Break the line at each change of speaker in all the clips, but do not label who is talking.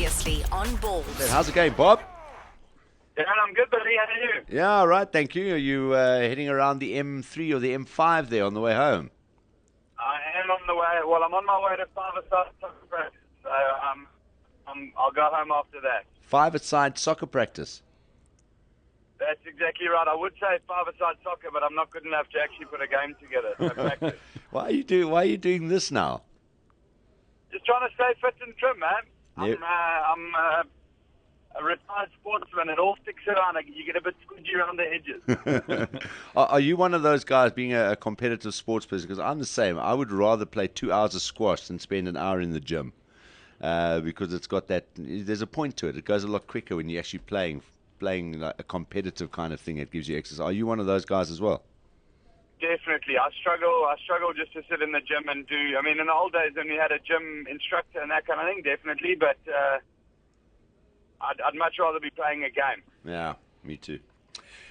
Previously on Ballz.
How's it going, Bob?
Darren, I'm good, buddy. How are you?
Yeah, all right, thank you. Are you heading around the M3 or the M5 there on the way home?
I am on the way. Well, I'm on my way to five-a-side soccer practice, so I'll go home after that.
Five-a-side soccer practice.
That's exactly right. I would say five-a-side soccer, but I'm not good enough to actually put a game together. So practice.
Why are you doing this now?
Just trying to stay fit and trim, man.
Yep.
I'm a retired sportsman. It all sticks around. You get a bit squidgy around the edges.
Are you one of those guys being a competitive sports person? Because I'm the same. I would rather play 2 hours of squash than spend an hour in the gym. Because it's got that. There's a point to it. It goes a lot quicker when you're actually playing like a competitive kind of thing. It gives you exercise. Are you one of those guys as well?
Definitely. I struggle just to sit in the gym and do. I mean, in the old days when we had a gym instructor and that kind of thing, definitely. But I'd much rather be playing a game.
Yeah, me too.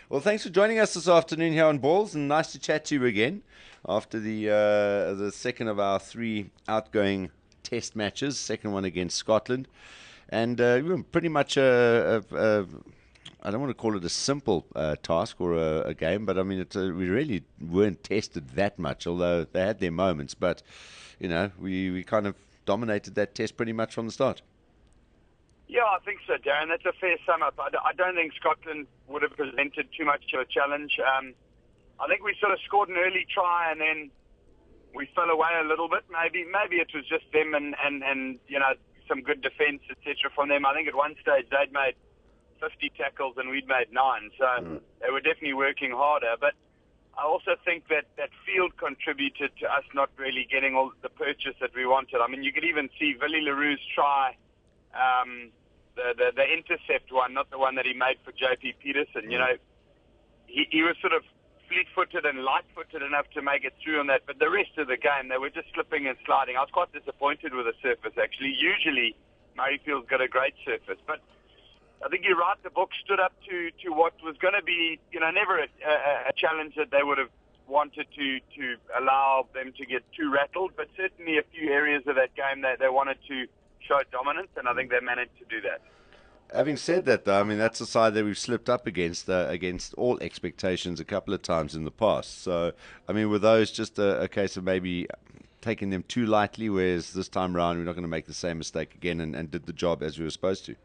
Well, thanks for joining us this afternoon here on Ballz, and nice to chat to you again after the second of our 3 outgoing test matches, second one against Scotland. And we were pretty much I don't want to call it a simple task or a game, but I mean, we really weren't tested that much, although they had their moments. But, you know, we kind of dominated that test pretty much from the start.
Yeah, I think so, Darren. That's a fair sum up. I don't think Scotland would have presented too much of a challenge. I think we sort of scored an early try and then we fell away a little bit. Maybe it was just them and you know, some good defence, etc. from them. I think at one stage they'd made 50 tackles and we'd made 9, so they were definitely working harder. But I also think that field contributed to us not really getting all the purchase that we wanted. I mean, you could even see Willie Leroux's try, the intercept one, not the one that he made for JP Peterson. You know, he was sort of fleet-footed and light-footed enough to make it through on that, but the rest of the game, they were just slipping and sliding. I was quite disappointed with the surface, actually. Usually, Murrayfield's got a great surface, but I think you're right. The book stood up to what was going to be, you know, never a challenge that they would have wanted to allow them to get too rattled, but certainly a few areas of that game that they wanted to show dominance, and I think they managed to do that.
Having said that, though, I mean, that's a side that we've slipped up against all expectations a couple of times in the past. So, I mean, were those just a case of maybe taking them too lightly, whereas this time around we're not going to make the same mistake again and did the job as we were supposed to?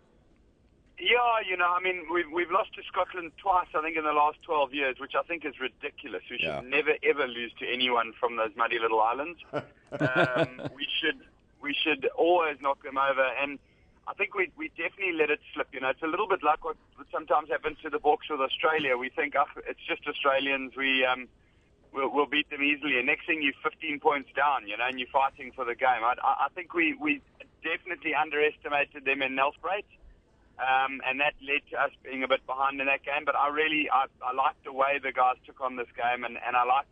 Yeah, you know, I mean, we've lost to Scotland twice, I think, in the last 12 years, which I think is ridiculous. We should never, ever lose to anyone from those muddy little islands. We should always knock them over, and I think we definitely let it slip. You know, it's a little bit like what sometimes happens to the Boks with Australia. We think, it's just Australians. We'll beat them easily, and next thing you're 15 points down, you know, and you're fighting for the game. I think we definitely underestimated them in Nelspruit. And that led to us being a bit behind in that game. But I liked the way the guys took on this game, and I liked,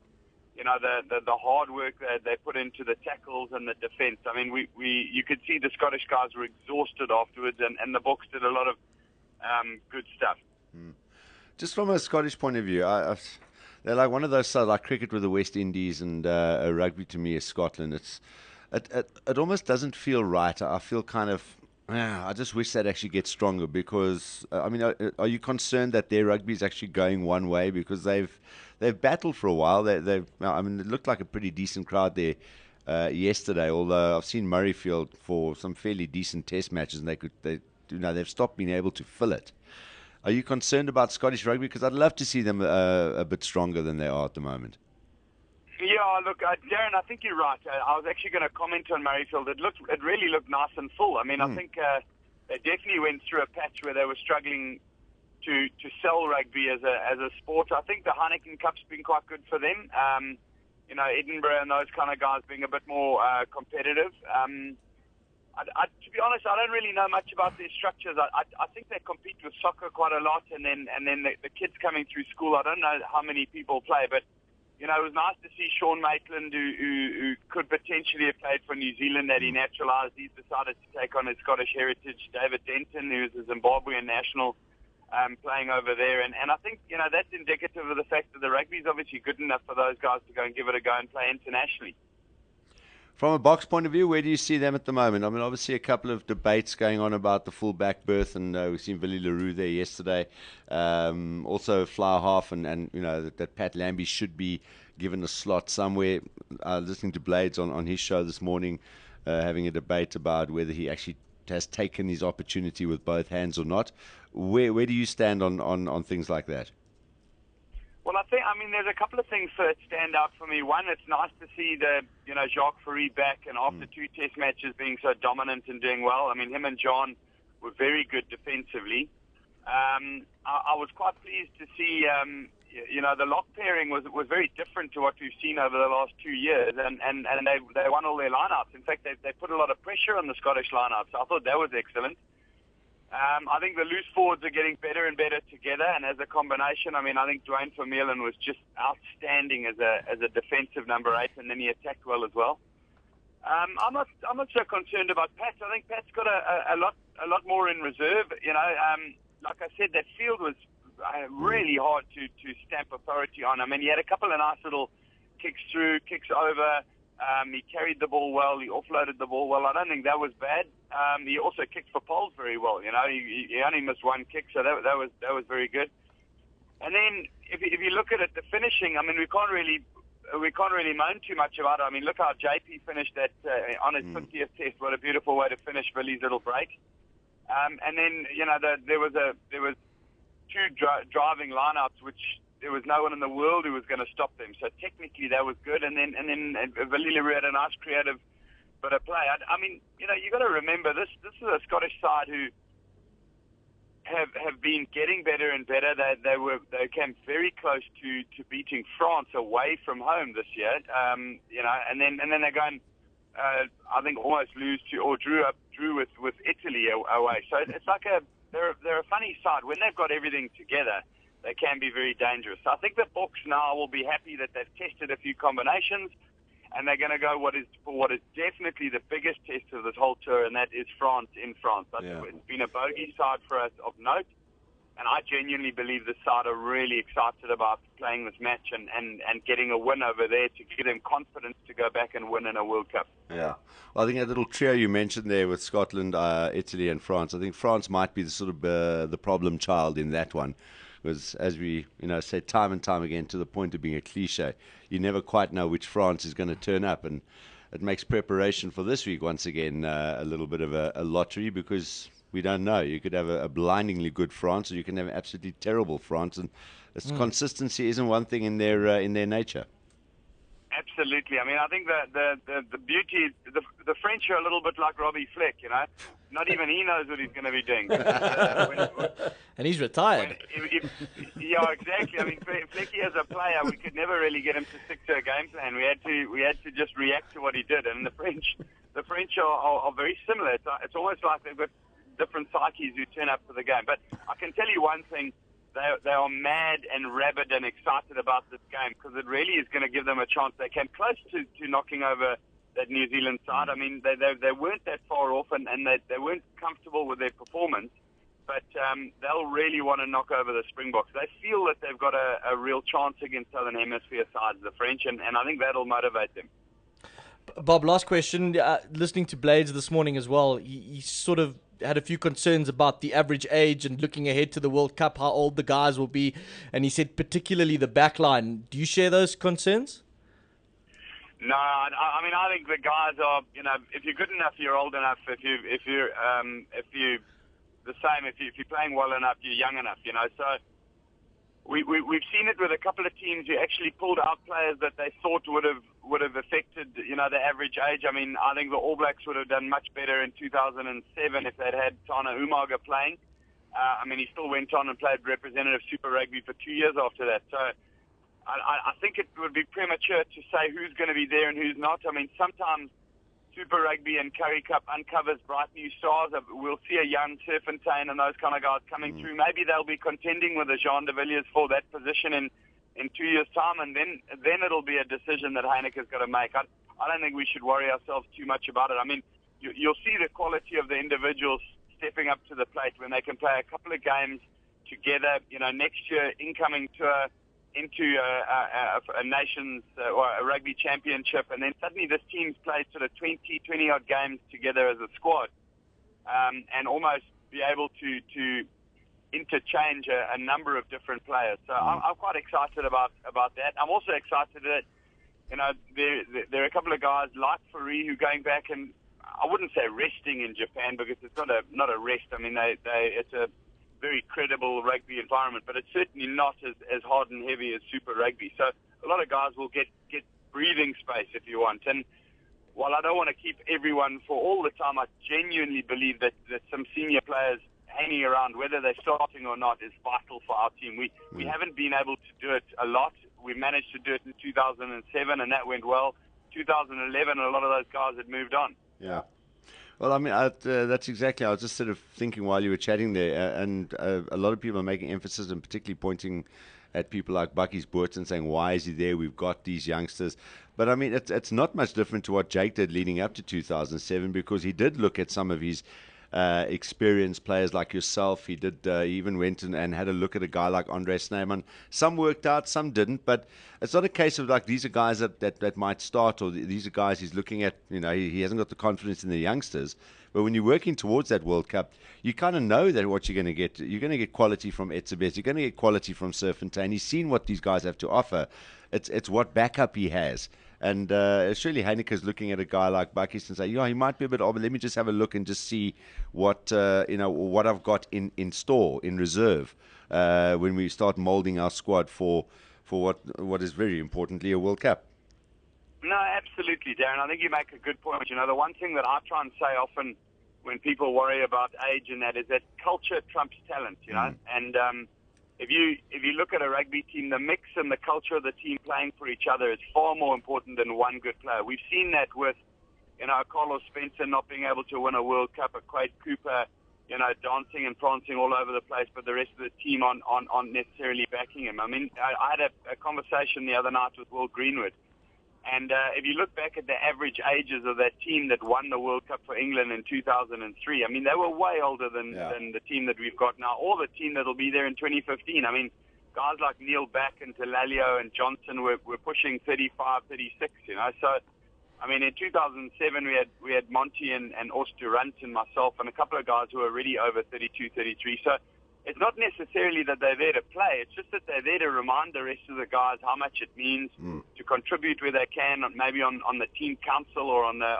you know, the hard work that they put into the tackles and the defence. I mean, you could see the Scottish guys were exhausted afterwards, and the Boks did a lot of good stuff.
Just from a Scottish point of view, they're like one of those sides, like cricket with the West Indies and rugby to me is Scotland. It almost doesn't feel right. I feel kind of... I just wish they'd actually get stronger because, I mean, are you concerned that their rugby is actually going one way? Because they've battled for a while. I mean, it looked like a pretty decent crowd there yesterday, although I've seen Murrayfield for some fairly decent test matches and they've stopped being able to fill it. Are you concerned about Scottish rugby? Because I'd love to see them a bit stronger than they are at the moment.
Yeah, look, Darren, I think you're right. I was actually going to comment on Murrayfield. It really looked nice and full. I mean, I think they definitely went through a patch where they were struggling to sell rugby as a sport. I think the Heineken Cup's been quite good for them. You know, Edinburgh and those kind of guys being a bit more competitive. To be honest, I don't really know much about their structures. I think they compete with soccer quite a lot, and then the kids coming through school. I don't know how many people play, but you know, it was nice to see Sean Maitland, who could potentially have played for New Zealand, that he naturalised. He's decided to take on his Scottish heritage. David Denton, who's a Zimbabwean national, playing over there. And I think, you know, that's indicative of the fact that the rugby is obviously good enough for those guys to go and give it a go and play internationally.
From a box point of view, where do you see them at the moment? I mean, obviously a couple of debates going on about the full back berth, and we've seen Willie LaRue there yesterday. Also fly half, and that Pat Lambie should be given a slot somewhere. Listening to Blades on his show this morning, having a debate about whether he actually has taken his opportunity with both hands or not. Where do you stand on things like that?
Well, I mean, there's a couple of things that stand out for me. One, it's nice to see Jacques Fourie back, and after two test matches being so dominant and doing well. I mean, him and John were very good defensively. I was quite pleased to see, the lock pairing was very different to what we've seen over the last 2 years, and they won all their lineouts. In fact, they put a lot of pressure on the Scottish lineouts. I thought that was excellent. I think the loose forwards are getting better and better together, and as a combination, I mean, I think Dwayne Vermeulen was just outstanding as a defensive number 8, and then he attacked well as well. I'm not so concerned about Pat. I think Pat's got a lot more in reserve. Like I said, that field was really hard to stamp authority on. I mean, he had a couple of nice little kicks through, kicks over. He carried the ball well. He offloaded the ball well. I don't think that was bad. He also kicked for poles very well. He only missed one kick, so that was very good. And then if you look at it, the finishing, I mean, we can't really moan too much about it. I mean, look how JP finished that on his 50th test. What a beautiful way to finish Billy's little break. And then there was two driving lineouts, which there was no one in the world who was going to stop them. So technically that was good. And then Willie LaRue had a nice creative bit of play. I mean, you got to remember this is a Scottish side who have been getting better and better. They came very close to beating France away from home this year. And then they're going, I think, almost lose to or drew with Italy away. So it's like they're a funny side. When they've got everything together, they can be very dangerous. So I think the Bucks now will be happy that they've tested a few combinations, and they're going to go what is definitely the biggest test of this whole tour, and that is France in France.
Yeah.
It's been a bogey side for us of note, and I genuinely believe the side are really excited about playing this match and getting a win over there to give them confidence to go back and win in a World Cup.
Yeah. Well, I think that little trio you mentioned there with Scotland, Italy and France, I think France might be the sort of the problem child in that one. Because as we say time and time again, to the point of being a cliche, you never quite know which France is going to turn up, and it makes preparation for this week once again a little bit of a lottery, because we don't know. You could have a blindingly good France, or you can have absolutely terrible France, and consistency isn't one thing in their nature.
Absolutely. I mean, I think the beauty, the French are a little bit like Robbie Fleck, Not even he knows what he's going to be doing.
And he's retired.
Yeah, exactly. I mean, Flecky as a player, we could never really get him to stick to a game plan. We had to just react to what he did. And the French are very similar. It's almost like they've got different psyches who turn up for the game. But I can tell you one thing. They are mad and rabid and excited about this game, because it really is going to give them a chance. They came close to knocking over that New Zealand side. I mean, they weren't that far off, and they weren't comfortable with their performance, but they'll really want to knock over the Springboks. They feel that they've got a real chance against Southern Hemisphere sides, the French, and I think that'll motivate them.
Bob, last question. Listening to Blades this morning as well, he sort of had a few concerns about the average age and looking ahead to the World Cup, how old the guys will be, and he said particularly the back line. Do you share those concerns?
No, I mean, I think the guys are, if you're good enough, you're old enough. If you're the same, if you're playing well enough, you're young enough. So we've seen it with a couple of teams who actually pulled out players that they thought would have affected, the average age. I mean, I think the All Blacks would have done much better in 2007 if they'd had Tana Umaga playing. I mean, he still went on and played representative Super Rugby for 2 years after that. So I think it would be premature to say who's going to be there and who's not. I mean, sometimes Super Rugby and Currie Cup uncovers bright new stars. We'll see a young Serpentine and those kind of guys coming through. Maybe they'll be contending with a Jean de Villiers for that position in 2 years' time, and then it'll be a decision that Heineke's got to make. I don't think we should worry ourselves too much about it. I mean, you'll see the quality of the individuals stepping up to the plate when they can play a couple of games together. Next year, incoming tour, into a nation's or a rugby championship, and then suddenly this team's played sort of 20 odd games together as a squad, and almost be able to interchange a number of different players. So I'm quite excited about that. I'm also excited that, you know, there are a couple of guys like Fari who going back, and I wouldn't say resting in Japan because it's not a rest. I mean, it's a very credible rugby environment, but it's certainly not as hard and heavy as Super Rugby. So a lot of guys will get breathing space, if you want. And while I don't want to keep everyone for all the time, I genuinely believe that some senior players hanging around, whether they're starting or not, is vital for our team. We haven't been able to do it a lot. We managed to do it in 2007, and that went well. 2011, a lot of those guys had moved on.
Yeah. Well, I mean, that's exactly. I was just sort of thinking while you were chatting there, and a lot of people are making emphasis and particularly pointing at people like Bucky's Boerts and saying, why is he there? We've got these youngsters. But I mean, it's not much different to what Jake did leading up to 2007, because he did look at some of his experienced players like yourself. He did even went and had a look at a guy like Andre Snyman. Some worked out, some didn't, but it's not a case of like these are guys that might start, or these are guys he's looking at. You know, he hasn't got the confidence in the youngsters. But when you're working towards that World Cup, you kind of know that what you're going to get. You're going to get quality from Etzebeth. You're going to get quality from Surfontaine. He's seen what these guys have to offer. It's what backup he has. And surely Heineke's looking at a guy like Bucky's and say, he might be a bit odd, but let me just have a look and just see what what I've got in store, in reserve, when we start molding our squad for what is very importantly a World Cup.
No, absolutely, Darren. I think you make a good point. You know, the one thing that I try and say often when people worry about age and that is that culture trumps talent, you know. And if you look at a rugby team, the mix and the culture of the team playing for each other is far more important than one good player. We've seen that with, Carlos Spencer not being able to win a World Cup, a Quade Cooper, dancing and prancing all over the place, but the rest of the team aren't necessarily backing him. I mean, I had a conversation the other night with Will Greenwood. And if you look back at the average ages of that team that won the World Cup for England in 2003, I mean, they were way older than the team that we've got now, or the team that will be there in 2015. I mean, guys like Neil Back and Talalio and Johnson were pushing 35, 36, So, I mean, in 2007, we had Monty and Urs Durant and myself and a couple of guys who were already over 32, 33. So it's not necessarily that they're there to play. It's just that they're there to remind the rest of the guys how much it means to contribute where they can, maybe on the team council or on the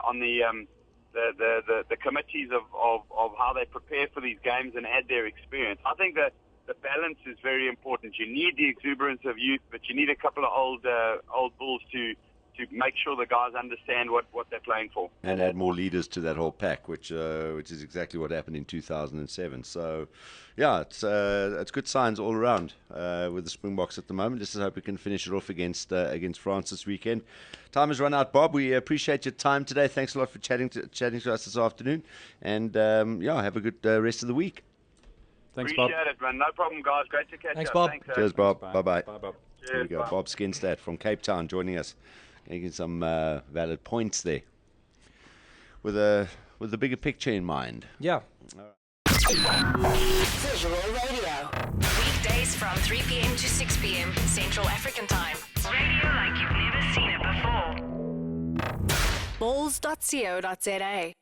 committees of how they prepare for these games and add their experience. I think that the balance is very important. You need the exuberance of youth, but you need a couple of old bulls to make sure the guys understand what they're playing for.
And add more leaders to that whole pack, which is exactly what happened in 2007. So, yeah, it's good signs all around with the Springboks at the moment. Let's just hope we can finish it off against France this weekend. Time has run out, Bob. We appreciate your time today. Thanks a lot for chatting to us this afternoon. And, have a good rest of the week.
Thanks, Bob.
Appreciate it, man. No problem, guys. Great to catch
Thanks,
up.
Bob.
Thanks,
Cheers, Bob.
Bye.
Bye-bye.
Bye, Bob.
There we go.
Bye.
Bob Skinstad from Cape Town joining us. Getting some valid points there. With the bigger picture in mind.
Yeah.
Visual Radio. Weekdays from 3 p.m. to 6 p.m. Central African Time. Radio like you've never seen it before. Ballz.co.za